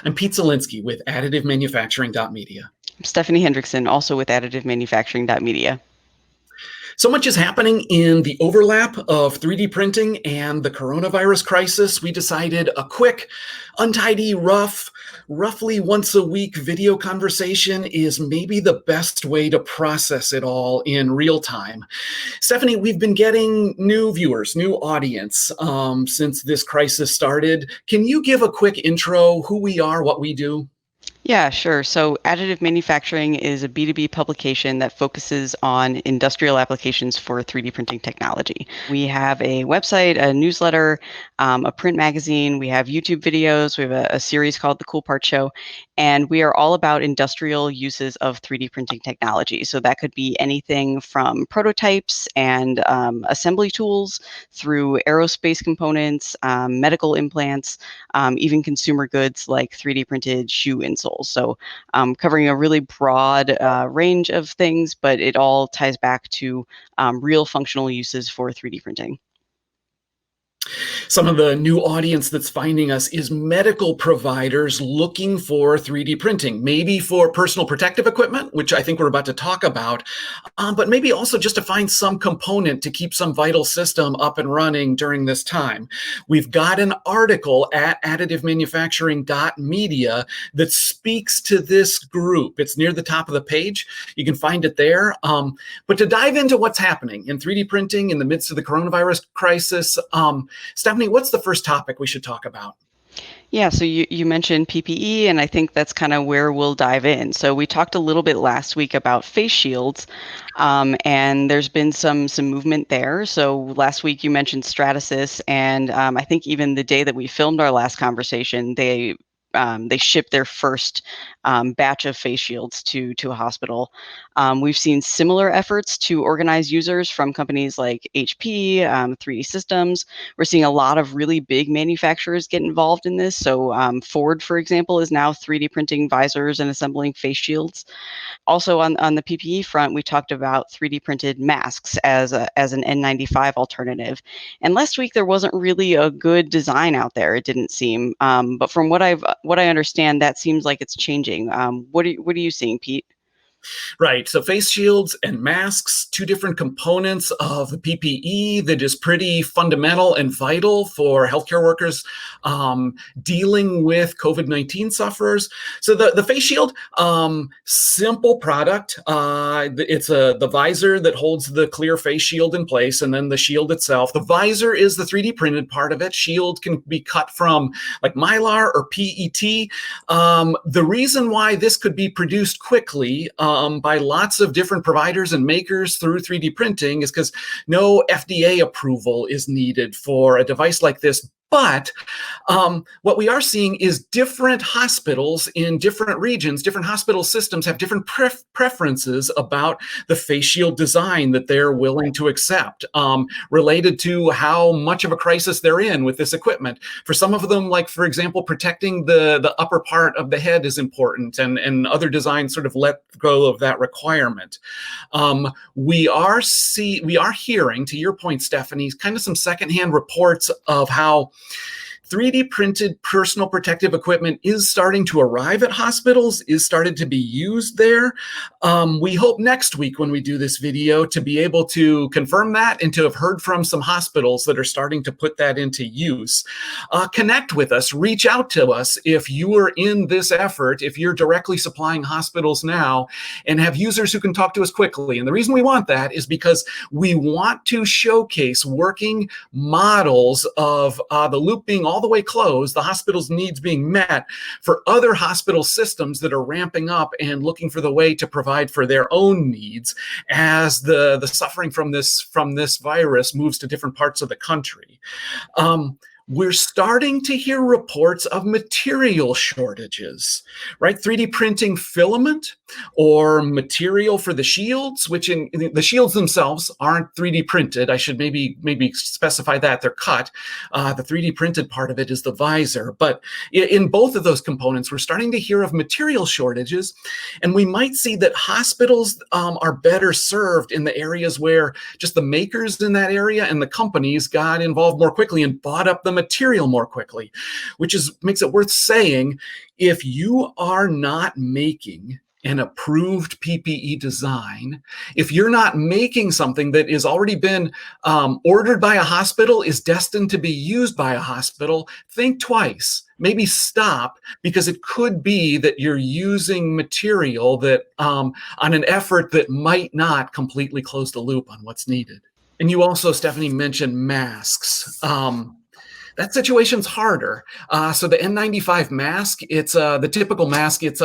I'm Pete Zelinski with Additive Manufacturing Media. I'm Stephanie Hendrixson, also with Additive Manufacturing Media. So much is happening in the overlap of 3D printing and the coronavirus crisis. We decided a quick, untidy, roughly once a week video conversation is maybe the best way to process it all in real time. Stephanie, we've been getting new viewers, new audience since this crisis started. Can you give a quick intro, who we are, what we do? Yeah, sure. So Additive Manufacturing is a B2B publication that focuses on industrial applications for 3D printing technology. We have a website, a newsletter, a print magazine. We have YouTube videos. We have a series called The Cool Part Show. And we are all about industrial uses of 3D printing technology. So that could be anything from prototypes and assembly tools through aerospace components, medical implants, even consumer goods like 3D printed shoe insoles. So covering a really broad range of things, but it all ties back to real functional uses for 3D printing. Some of the new audience that's finding us is medical providers looking for 3D printing, maybe for personal protective equipment, which I think we're about to talk about, but maybe also just to find some component to keep some vital system up and running during this time. We've got an article at Additive Manufacturing Media that speaks to this group. It's near the top of the page. You can find it there. But to dive into what's happening in 3D printing in the midst of the coronavirus crisis, Stephanie, what's the first topic we should talk about? Yeah, so you mentioned PPE, and I think that's kind of where we'll dive in. So we talked a little bit last week about face shields, and there's been some movement there. So last week you mentioned Stratasys, and I think even the day that we filmed our last conversation, they shipped their first batch of face shields to a hospital. We've seen similar efforts to organize users from companies like HP, 3D Systems. We're seeing a lot of really big manufacturers get involved in this. So Ford, for example, is now 3D printing visors and assembling face shields. Also on the PPE front, we talked about 3D printed masks as an N95 alternative. And last week there wasn't really a good design out there, it didn't seem. But from what I understand, that seems like it's changing. What are you seeing, Pete? Right. So face shields and masks, two different components of the PPE that is pretty fundamental and vital for healthcare workers dealing with COVID-19 sufferers. So the face shield, simple product. It's the visor that holds the clear face shield in place, and then the shield itself. The visor is the 3D printed part of it. Shield can be cut from like Mylar or PET. The reason why this could be produced quickly by lots of different providers and makers through 3D printing is because no FDA approval is needed for a device like this. But what we are seeing is different hospitals in different regions, different hospital systems have different preferences about the face shield design that they're willing to accept related to how much of a crisis they're in with this equipment. For some of them, like, for example, protecting the upper part of the head is important, and other designs sort of let go of that requirement. We are hearing, to your point, Stephanie, kind of some secondhand reports of how 3D printed personal protective equipment is starting to arrive at hospitals, is started to be used there. We hope next week when we do this video to be able to confirm that and to have heard from some hospitals that are starting to put that into use. Connect with us, reach out to us if you are in this effort, if you're directly supplying hospitals now and have users who can talk to us quickly. And the reason we want that is because we want to showcase working models of the loop being all the way closed, the hospital's needs being met, for other hospital systems that are ramping up and looking for the way to provide for their own needs as the suffering from this virus moves to different parts of the country. We're starting to hear reports of material shortages, right? 3D printing filament or material for the shields, which in the shields themselves aren't 3D printed. I should maybe specify that they're cut. The 3D printed part of it is the visor. But in both of those components, we're starting to hear of material shortages, and we might see that hospitals are better served in the areas where just the makers in that area and the companies got involved more quickly and bought up the material more quickly, which makes it worth saying, if you are not making an approved PPE design, if you're not making something that is already been ordered by a hospital, is destined to be used by a hospital, think twice. Maybe stop, because it could be that you're using material that on an effort that might not completely close the loop on what's needed. And you also, Stephanie, mentioned masks. That situation's harder. So the N95 mask, it's the typical mask. It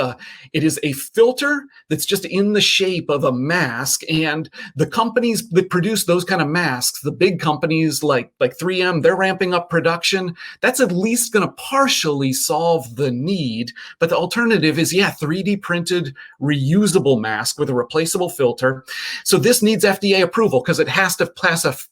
is a filter that's just in the shape of a mask. And the companies that produce those kind of masks, the big companies like 3M, they're ramping up production. That's at least going to partially solve the need. But the alternative is, 3D printed reusable mask with a replaceable filter. So this needs FDA approval because it has to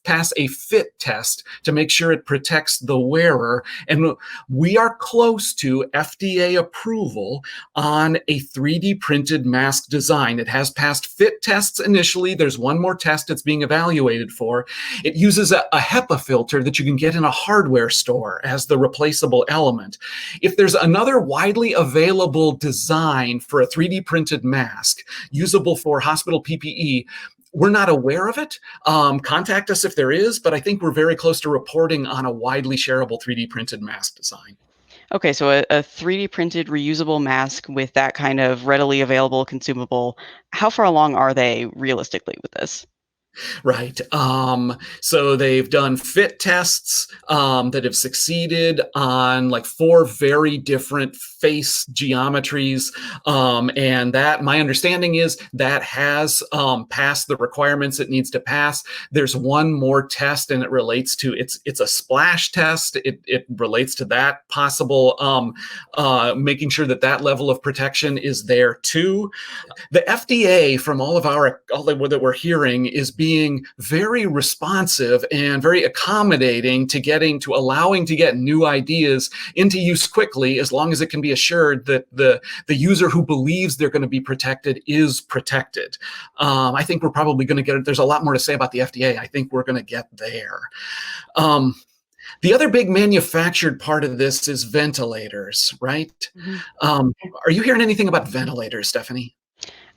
pass a fit test to make sure it protects the wearer. And we are close to FDA approval on a 3D printed mask design. It has passed fit tests initially. There's one more test it's being evaluated for. It uses a HEPA filter that you can get in a hardware store as the replaceable element. If there's another widely available design for a 3D printed mask usable for hospital PPE, we're not aware of it. Contact us if there is, but I think we're very close to reporting on a widely shareable 3D printed mask design. Okay, so a 3D printed reusable mask with that kind of readily available consumable, how far along are they realistically with this? Right. So they've done fit tests that have succeeded on like 4 very different face geometries. And that, my understanding is, that has passed the requirements it needs to pass. There's one more test, and it relates to, it's a splash test. It relates to that possible, making sure that level of protection is there too. The FDA, from all that we're hearing, is being very responsive and very accommodating to allowing to get new ideas into use quickly, as long as it can be assured that the user who believes they're going to be protected is protected. I think we're probably going to get it. There's a lot more to say about the FDA. I think we're going to get there. The other big manufactured part of this is ventilators, right? Mm-hmm. Are you hearing anything about ventilators, Stephanie?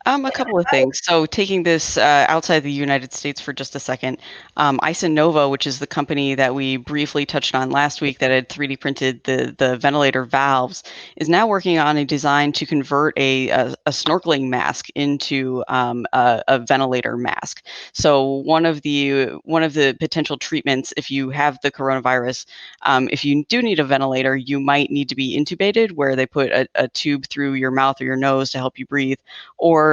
A couple of things. So taking this outside the United States for just a second, Isonova, which is the company that we briefly touched on last week that had 3D printed the ventilator valves, is now working on a design to convert a snorkeling mask into a ventilator mask. So one of the potential treatments, if you have the coronavirus, if you do need a ventilator, you might need to be intubated, where they put a tube through your mouth or your nose to help you breathe, or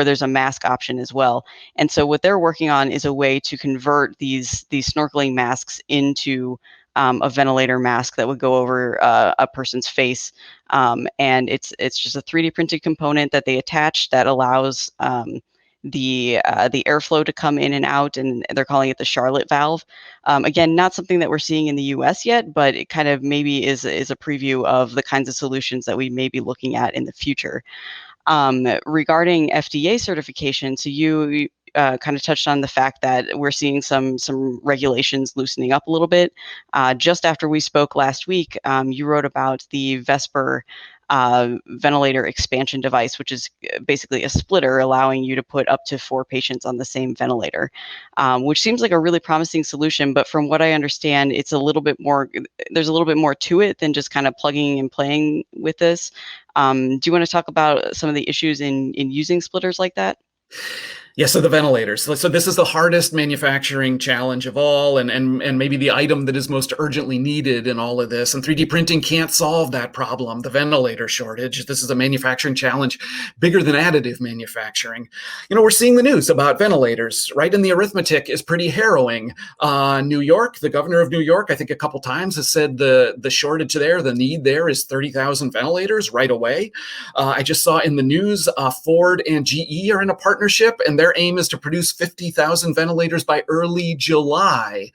there's a mask option as well. And so what they're working on is a way to convert these snorkeling masks into a ventilator mask that would go over a person's face. And it's just a 3D printed component that they attach that allows the airflow to come in and out, and they're calling it the Charlotte valve. Again, not something that we're seeing in the US yet, but it kind of maybe is a preview of the kinds of solutions that we may be looking at in the future. Regarding FDA certification, so you kind of touched on the fact that we're seeing some regulations loosening up a little bit. Just after we spoke last week, you wrote about the Vesper ventilator expansion device, which is basically a splitter allowing you to put up to 4 patients on the same ventilator, which seems like a really promising solution. But from what I understand, there's a little bit more to it than just kind of plugging and playing with this. Do you want to talk about some of the issues in using splitters like that? Yeah, so the ventilators. So this is the hardest manufacturing challenge of all, and maybe the item that is most urgently needed in all of this. And 3D printing can't solve that problem, the ventilator shortage. This is a manufacturing challenge bigger than additive manufacturing. We're seeing the news about ventilators, right? And the arithmetic is pretty harrowing. New York, the governor of New York, I think a couple times has said the shortage there, the need there is 30,000 ventilators right away. I just saw in the news Ford and GE are in a partnership, and their aim is to produce 50,000 ventilators by early July,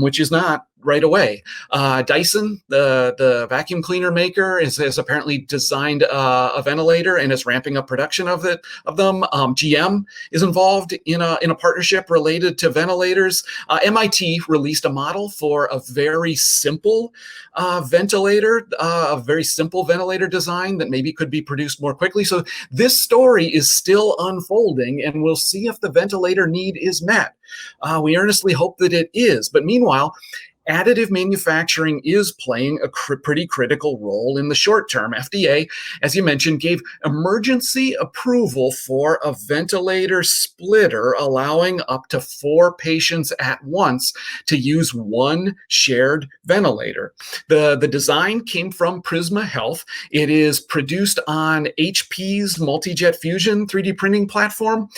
which is not right away. Dyson, the vacuum cleaner maker, has apparently designed a ventilator and is ramping up production of them. GM is involved in a partnership related to ventilators. MIT released a model for a very simple ventilator, a very simple ventilator design that maybe could be produced more quickly. So this story is still unfolding, and we'll see if the ventilator need is met. We earnestly hope that it is. But meanwhile, additive manufacturing is playing a pretty critical role in the short term. FDA, as you mentioned, gave emergency approval for a ventilator splitter, allowing up to 4 patients at once to use one shared ventilator. The design came from Prisma Health. It is produced on HP's multi-jet fusion 3D printing platform.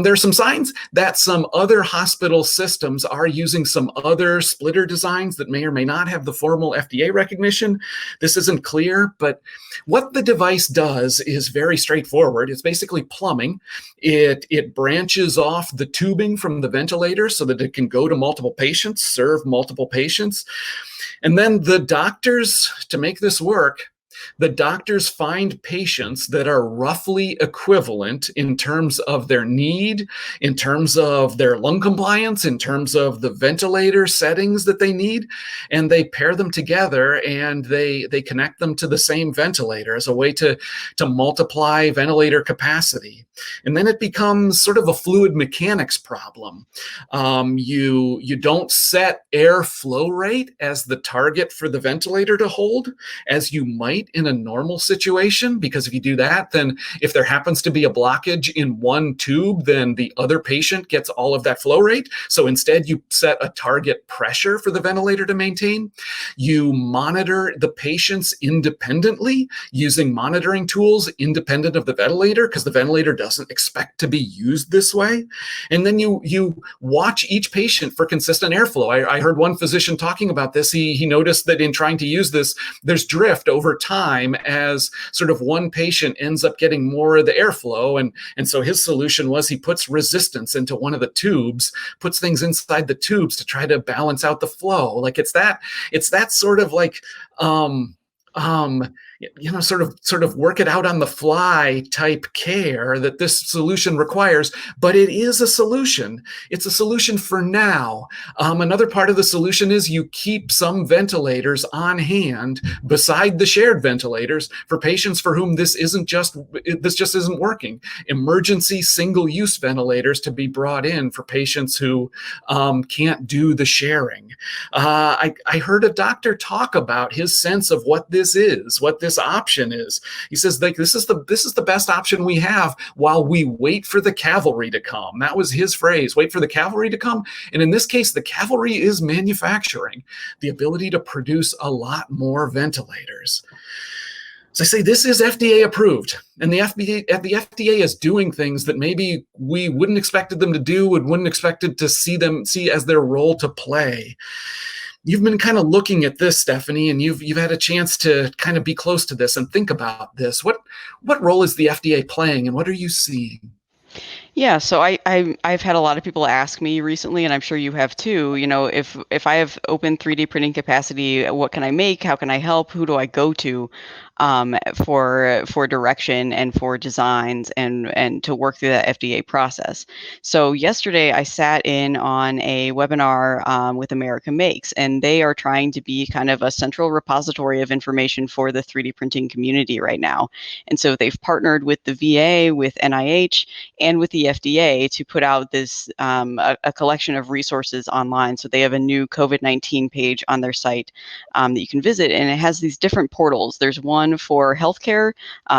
There are some signs that some other hospital systems are using some other splitter designs that may or may not have the formal FDA recognition. This isn't clear, but what the device does is very straightforward. It's basically plumbing. It branches off the tubing from the ventilator so that it can go to multiple patients, serve multiple patients. And then the doctors, to make this work, the doctors find patients that are roughly equivalent in terms of their need, in terms of their lung compliance, in terms of the ventilator settings that they need, and they pair them together and they connect them to the same ventilator as a way to multiply ventilator capacity. And then it becomes sort of a fluid mechanics problem. You don't set air flow rate as the target for the ventilator to hold, as you might in a normal situation, because if you do that, then if there happens to be a blockage in one tube, then the other patient gets all of that flow rate. So instead, you set a target pressure for the ventilator to maintain. You monitor the patients independently using monitoring tools independent of the ventilator, because the ventilator doesn't expect to be used this way. And then you watch each patient for consistent airflow. I heard one physician talking about this. He noticed that in trying to use this, there's drift over time as sort of one patient ends up getting more of the airflow. And so his solution was he puts resistance into one of the tubes, puts things inside the tubes to try to balance out the flow. Like it's that sort of like, sort of work it out on the fly type care that this solution requires, but it is a solution. It's a solution for now. Another part of the solution is you keep some ventilators on hand beside the shared ventilators for patients for whom this just isn't working. Emergency single-use ventilators to be brought in for patients who can't do the sharing. I heard a doctor talk about his sense of what this is, what this option is. He says, like, this is the best option we have while we wait for the cavalry to come. That was his phrase, wait for the cavalry to come. And in this case, the cavalry is manufacturing, the ability to produce a lot more ventilators. So I say this is FDA approved, and the FDA is doing things that maybe we wouldn't expected them to do and wouldn't expected to see as their role to play. You've been kind of looking at this, Stephanie, and you've had a chance to kind of be close to this and think about this. What role is the FDA playing, and what are you seeing? Yeah, so I've had a lot of people ask me recently, and I'm sure you have too, if I have open 3D printing capacity, what can I make? How can I help? Who do I go to for direction and for designs and to work through that FDA process? So yesterday I sat in on a webinar with America Makes, and they are trying to be kind of a central repository of information for the 3D printing community right now. And so they've partnered with the VA, with NIH, and with the FDA to put out this a collection of resources online. So they have a new COVID-19 page on their site that you can visit, and it has these different portals. There's one for healthcare,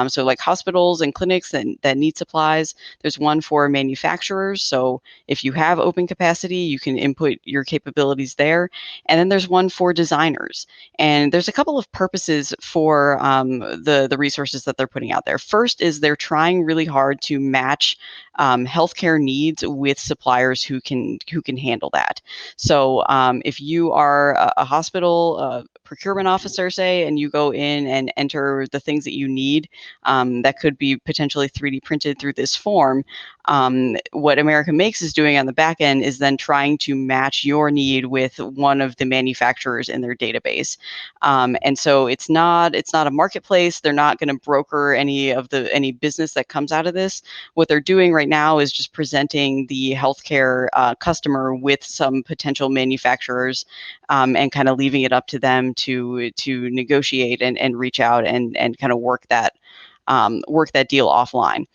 so like hospitals and clinics that need supplies. There's one for manufacturers, so if you have open capacity, you can input your capabilities there. And then there's one for designers. And there's a couple of purposes for the resources that they're putting out there. First is they're trying really hard to match healthcare needs with suppliers who can handle that. So if you are a hospital procurement officer, say, and you go in and enter the things that you need that could be potentially 3D printed through this form. What America Makes is doing on the back end is then trying to match your need with one of the manufacturers in their database. And so it's not a marketplace. They're not going to broker any business that comes out of this. What they're doing right now is just presenting the healthcare customer with some potential manufacturers, and kind of leaving it up to them to negotiate and reach out and kind of work that deal offline.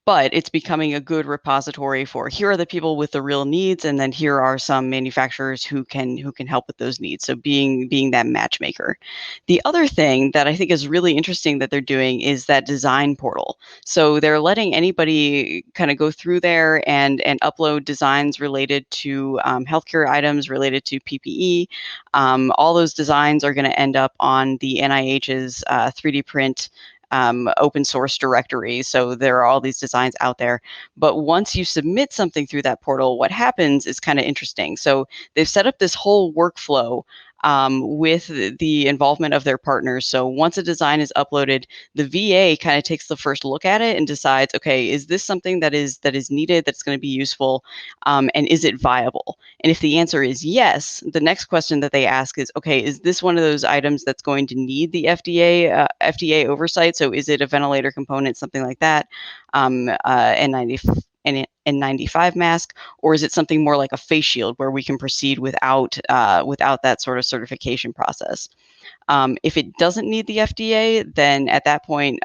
But it's becoming a good repository for, here are the people with the real needs, and then here are some manufacturers who can help with those needs. So being that matchmaker. The other thing that I think is really interesting that they're doing is that design portal. So they're letting anybody kind of go through there and upload designs related to healthcare items, related to PPE. All those designs are going to end up on the NIH's 3D print open source directory. So there are all these designs out there. But once you submit something through that portal, what happens is kind of interesting. So they've set up this whole workflow with the involvement of their partners. So once a design is uploaded, the VA kind of takes the first look at it and decides, okay, is this something that is needed, that's going to be useful, and is it viable? And if the answer is yes, the next question that they ask is, okay, is this one of those items that's going to need the FDA oversight? So is it a ventilator component, something like that, N95 mask, or is it something more like a face shield where we can proceed without that sort of certification process? If it doesn't need the FDA, then at that point,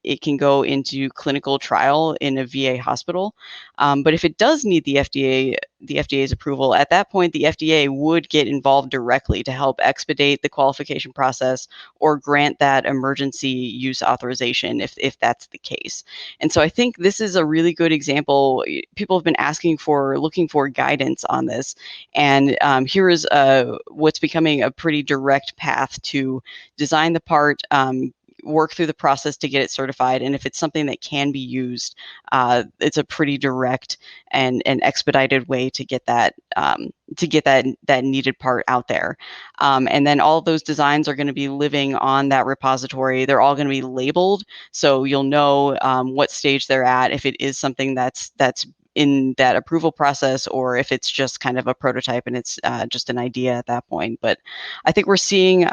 it can go into clinical trial in a VA hospital. But if it does need the FDA's approval, at that point, the FDA would get involved directly to help expedite the qualification process or grant that emergency use authorization if that's the case. And so I think this is a really good example. People have been looking for guidance on this. And here is what's becoming a pretty direct path to design the part, work through the process to get it certified, and if it's something that can be used, it's a pretty direct and expedited way to get that needed part out there. And then all of those designs are going to be living on that repository. They're all going to be labeled, so you'll know what stage they're at, if it is something that's in that approval process, or if it's just kind of a prototype and it's just an idea at that point. But I think we're seeing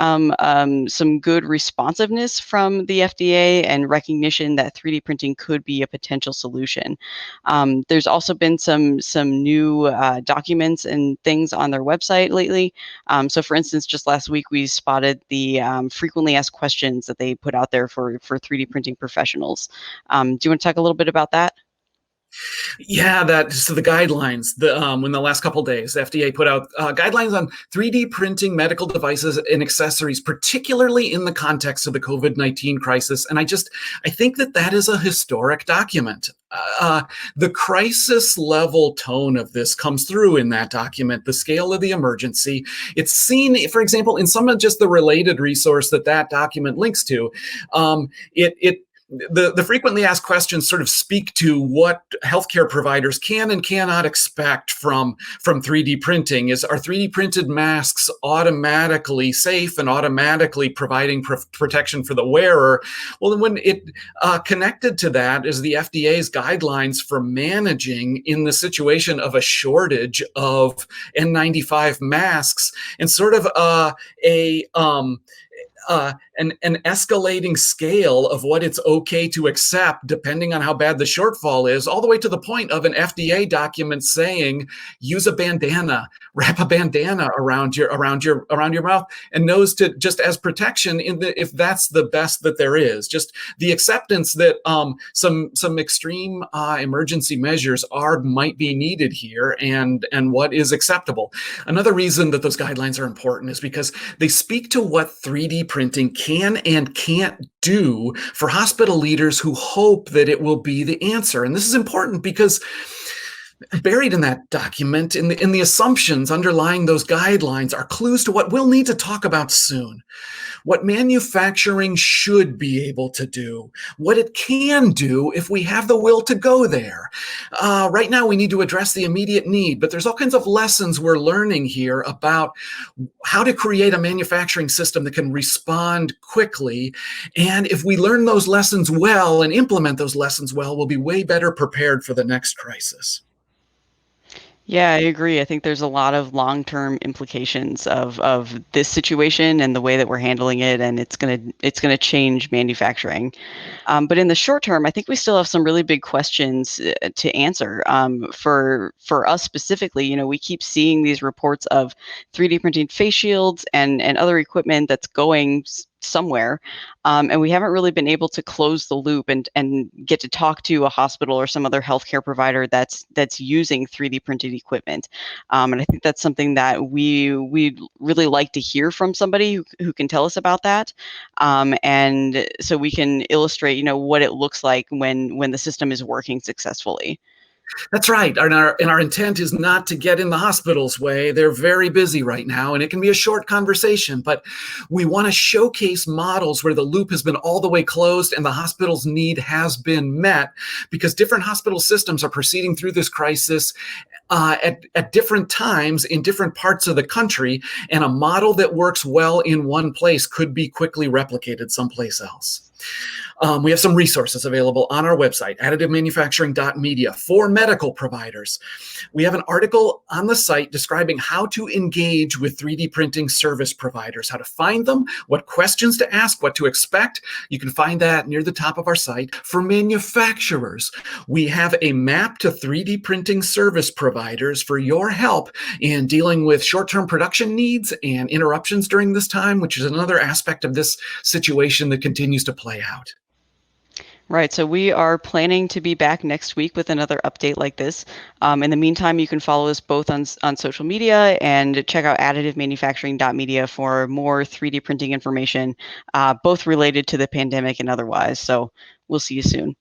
some good responsiveness from the FDA and recognition that 3D printing could be a potential solution. There's also been some new documents and things on their website lately. So for instance, just last week, we spotted the frequently asked questions that they put out there for 3D printing professionals. Do you want to talk a little bit about that? Yeah, the guidelines. In the last couple of days, the FDA put out guidelines on 3D printing medical devices and accessories, particularly in the context of the COVID-19 crisis. And I think that is a historic document. The crisis level tone of this comes through in that document, the scale of the emergency. It's seen, for example, in some of just the related resource that document links to. The frequently asked questions sort of speak to what healthcare providers can and cannot expect from 3D printing. Are 3D printed masks automatically safe and automatically providing protection for the wearer? Well, when it connected to that is the FDA's guidelines for managing in the situation of a shortage of N95 masks, and sort of an escalating scale of what it's okay to accept depending on how bad the shortfall is, all the way to the point of an FDA document saying use a bandana, wrap a bandana around your mouth and nose to just as protection if that's the best that there is. Just the acceptance that some extreme emergency measures might be needed here, and what is acceptable. Another reason that those guidelines are important is because they speak to what 3D printing can and can't do for hospital leaders who hope that it will be the answer. And this is important because buried in that document, in the assumptions underlying those guidelines, are clues to what we'll need to talk about soon. what manufacturing should be able to do, what it can do if we have the will to go there. Right now, we need to address the immediate need, but there's all kinds of lessons we're learning here about how to create a manufacturing system that can respond quickly. And if we learn those lessons well and implement those lessons well, we'll be way better prepared for the next crisis. Yeah, I agree. I think there's a lot of long-term implications of this situation and the way that we're handling it, and it's gonna change manufacturing. But in the short term, I think we still have some really big questions to answer. For us specifically, we keep seeing these reports of 3D printing face shields and other equipment that's going somewhere, and we haven't really been able to close the loop and get to talk to a hospital or some other healthcare provider that's using 3D printed equipment. And I think that's something that we'd really like to hear from somebody who can tell us about that, and so we can illustrate, what it looks like when the system is working successfully. That's right. And our intent is not to get in the hospital's way. They're very busy right now, and it can be a short conversation, but we want to showcase models where the loop has been all the way closed and the hospital's need has been met, because different hospital systems are proceeding through this crisis at different times in different parts of the country, and a model that works well in one place could be quickly replicated someplace else. We have some resources available on our website, additivemanufacturing.media, for medical providers. We have an article on the site describing how to engage with 3D printing service providers, how to find them, what questions to ask, what to expect. You can find that near the top of our site. For manufacturers, we have a map to 3D printing service providers for your help in dealing with short-term production needs and interruptions during this time, which is another aspect of this situation that continues to play out. Right. So we are planning to be back next week with another update like this. In the meantime, you can follow us both on social media and check out additivemanufacturing.media for more 3D printing information, both related to the pandemic and otherwise. So we'll see you soon.